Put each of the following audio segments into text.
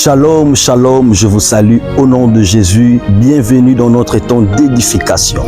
Shalom, shalom, je vous salue au nom de Jésus. Bienvenue dans notre temps d'édification.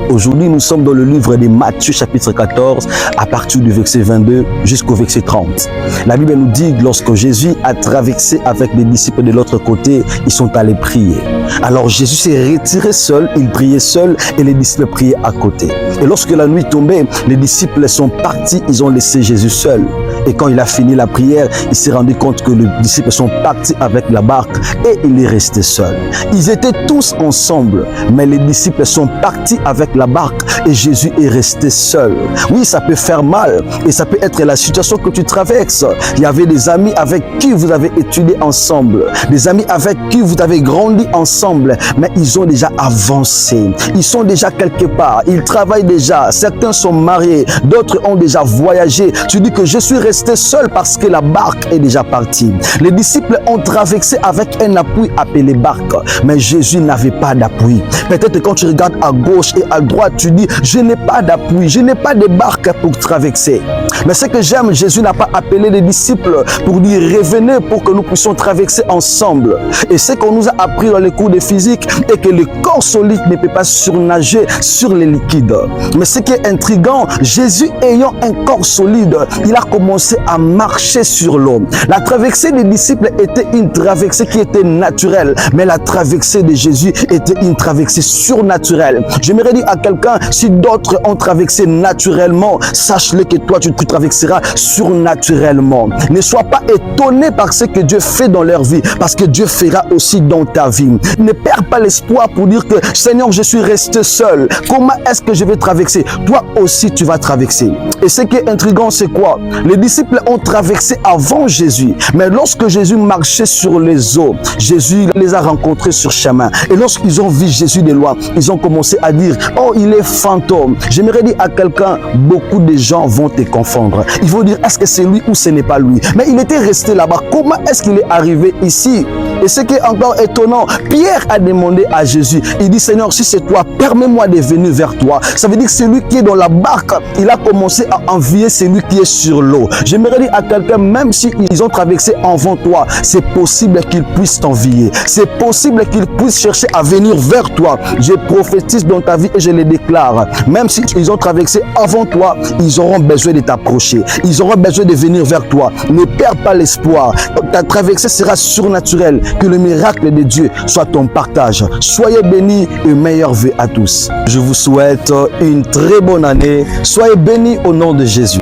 Aujourd'hui, nous sommes dans le livre de Matthieu chapitre 14 à partir du verset 22 jusqu'au verset 30. La Bible nous dit que lorsque Jésus a traversé avec les disciples de l'autre côté, ils sont allés prier. Alors Jésus s'est retiré seul, il priait seul et les disciples priaient à côté. Et lorsque la nuit tombait, les disciples sont partis, ils ont laissé Jésus seul. Et quand il a fini la prière, il s'est rendu compte que les disciples sont partis avec la barque et il est resté seul. Ils étaient tous ensemble, mais les disciples sont partis avec la barque et Jésus est resté seul. Oui, ça peut faire mal et ça peut être la situation que tu traverses. Il y avait des amis avec qui vous avez étudié ensemble, des amis avec qui vous avez grandi ensemble, mais ils ont déjà avancé. Ils sont déjà quelque part, ils travaillent déjà. Certains sont mariés, d'autres ont déjà voyagé. Tu dis que je suis resté seul parce que la barque est déjà partie. Les disciples ont traversé avec un appui appelé barque, mais Jésus n'avait pas d'appui. Peut-être quand tu regardes à gauche et à droite, tu dis je n'ai pas d'appui, je n'ai pas de barque pour traverser. Mais ce que j'aime, Jésus n'a pas appelé les disciples pour dire revenez pour que nous puissions traverser ensemble. Et ce qu'on nous a appris dans les cours de physique est que le corps solide ne peut pas surnager sur les liquides. Mais ce qui est intriguant, Jésus ayant un corps solide, il a commencé à marcher sur l'eau. La traversée des disciples était une traversée qui était naturelle, mais la traversée de Jésus était une traversée surnaturelle. J'aimerais dire à quelqu'un, si d'autres ont traversé naturellement, sache-le que toi tu traverseras surnaturellement. Ne sois pas étonné par ce que Dieu fait dans leur vie, parce que Dieu fera aussi dans ta vie. Ne perds pas l'espoir pour dire que Seigneur, je suis resté seul. Comment est-ce que je vais traverser? Toi aussi tu vas traverser. Et ce qui est intriguant, c'est quoi? Les disciples ont traversé avant Jésus, mais lorsque Jésus marchait sur les eaux, Jésus les a rencontrés sur chemin. Et lorsqu'ils ont vu Jésus de loin, ils ont commencé à dire oh, il est fantôme. J'aimerais dire à quelqu'un, beaucoup de gens vont te confondre. Ils vont dire est-ce que c'est lui ou ce n'est pas lui? Mais il était resté là-bas. Comment est-ce qu'il est arrivé ici? Et ce qui est encore étonnant, Pierre a demandé à Jésus, il dit Seigneur, si c'est toi, permets-moi de venir vers toi. Ça veut dire que celui qui est dans la barque, il a commencé à envier celui qui est sur l'eau. J'aimerais dire à quelqu'un, même s'ils ont traversé avant toi, c'est possible qu'ils puissent t'envier. C'est possible qu'ils puissent chercher à venir vers toi. Je prophétise dans ta vie et je le déclare. Même s'ils ont traversé avant toi, ils auront besoin de t'approcher. Ils auront besoin de venir vers toi. Ne perds pas l'espoir. Ta traversée sera surnaturelle. Que le miracle de Dieu soit ton partage. Soyez bénis et meilleure vie à tous. Je vous souhaite une très bonne année. Soyez bénis au nom de Jésus.